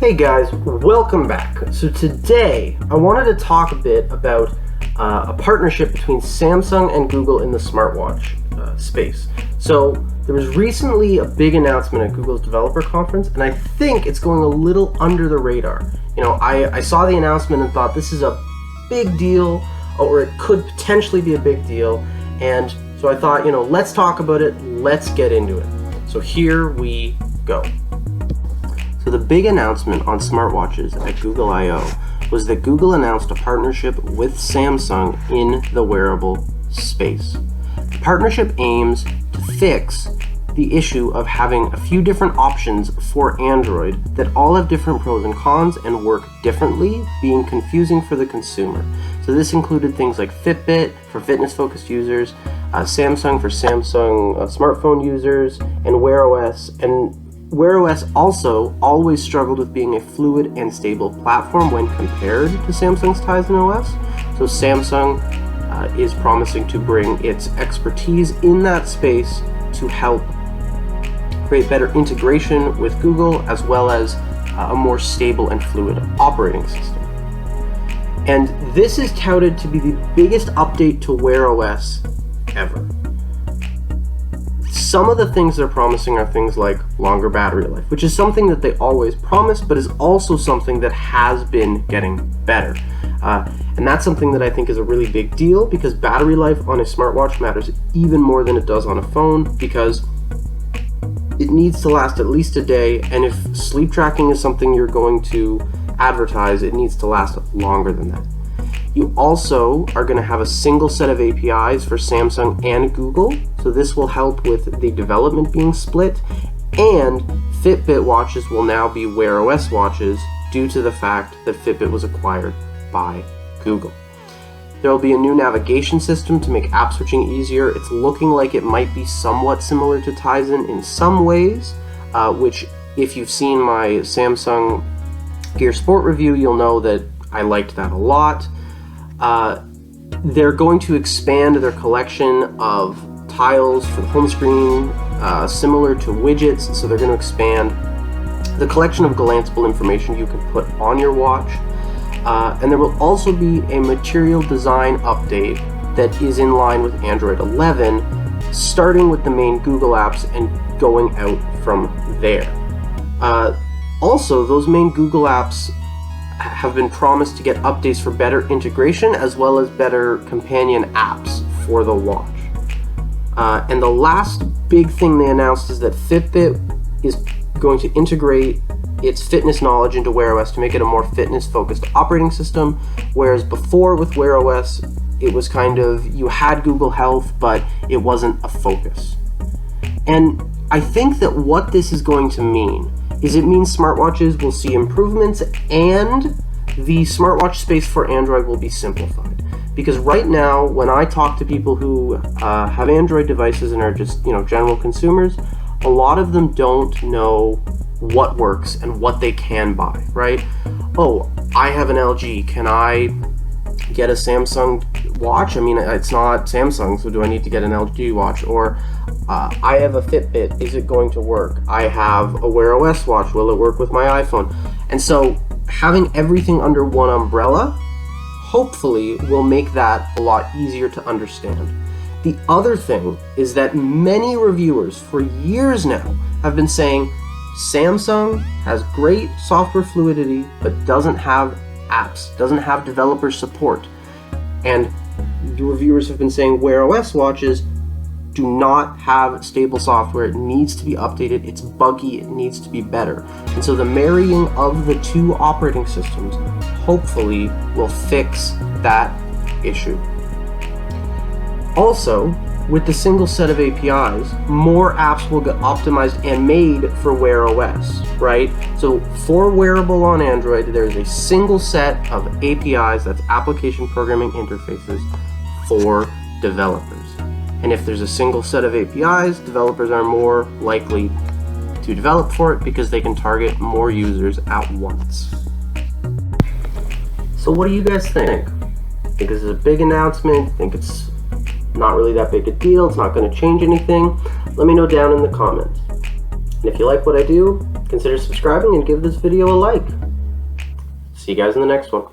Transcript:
Hey guys, welcome back. So today I wanted to talk a bit about a partnership between Samsung and Google in the smartwatch space. So there was recently a big announcement at Google's developer conference, and I think it's going a little under the radar. You know, I saw the announcement and thought this is a big deal, or it could potentially be a big deal, and so I thought, you know, let's talk about it, let's get into it. So here we go. So the big announcement on smartwatches at Google I/O was that Google announced a partnership with Samsung in the wearable space. The partnership aims to fix the issue of having a few different options for Android that all have different pros and cons and work differently, being confusing for the consumer. So this included things like Fitbit for fitness-focused users, Samsung for Samsung smartphone users, and Wear OS. And Wear OS also always struggled with being a fluid and stable platform when compared to Samsung's Tizen OS. So Samsung is promising to bring its expertise in that space to help create better integration with Google, as well as a more stable and fluid operating system. And this is touted to be the biggest update to Wear OS ever. Some of the things they're promising are things like longer battery life, which is something that they always promise, but is also something that has been getting better. And that's something that I think is a really big deal, because battery life on a smartwatch matters even more than it does on a phone, because it needs to last at least a day, and if sleep tracking is something you're going to advertise, it needs to last longer than that. You also are going to have a single set of APIs for Samsung and Google, so this will help with the development being split, and Fitbit watches will now be Wear OS watches due to the fact that Fitbit was acquired by Google. There will be a new navigation system to make app switching easier. It's looking like it might be somewhat similar to Tizen in some ways, which if you've seen my Samsung Gear Sport review, you'll know that I liked that a lot. They're going to expand their collection of tiles for the home screen, similar to widgets, so they're going to expand the collection of glanceable information you can put on your watch. And there will also be a material design update that is in line with Android 11, starting with the main Google apps and going out from there. Also, those main Google apps have been promised to get updates for better integration, as well as better companion apps for the watch. And the last big thing they announced is that Fitbit is going to integrate its fitness knowledge into Wear OS to make it a more fitness-focused operating system, whereas before with Wear OS, it was kind of, you had Google Health, but it wasn't a focus. And I think that what this is going to mean is it means smartwatches will see improvements, and the smartwatch space for Android will be simplified. Because right now, when I talk to people who have Android devices and are just, you know, general consumers, a lot of them don't know what works and what they can buy, right? Oh, I have an LG, can I get a Samsung watch? I mean, it's not Samsung, so do I need to get an LG watch? Or I have a Fitbit, is it going to work? I have a Wear OS watch, will it work with my iPhone? And so having everything under one umbrella hopefully will make that a lot easier to understand. The other thing is that many reviewers for years now have been saying Samsung has great software fluidity but doesn't have apps, doesn't have developer support. And the reviewers have been saying Wear OS watches do not have stable software, it needs to be updated, it's buggy, it needs to be better. And so the marrying of the two operating systems hopefully will fix that issue. Also, with the single set of APIs, more apps will get optimized and made for Wear OS, right? So for wearable on Android, there's a single set of APIs, that's application programming interfaces, for developers. And if there's a single set of APIs, developers are more likely to develop for it because they can target more users at once. So what do you guys think? Think this is a big announcement? Think it's not really that big a deal? It's not going to change anything? Let me know down in the comments. And if you like what I do, consider subscribing and give this video a like. See you guys in the next one.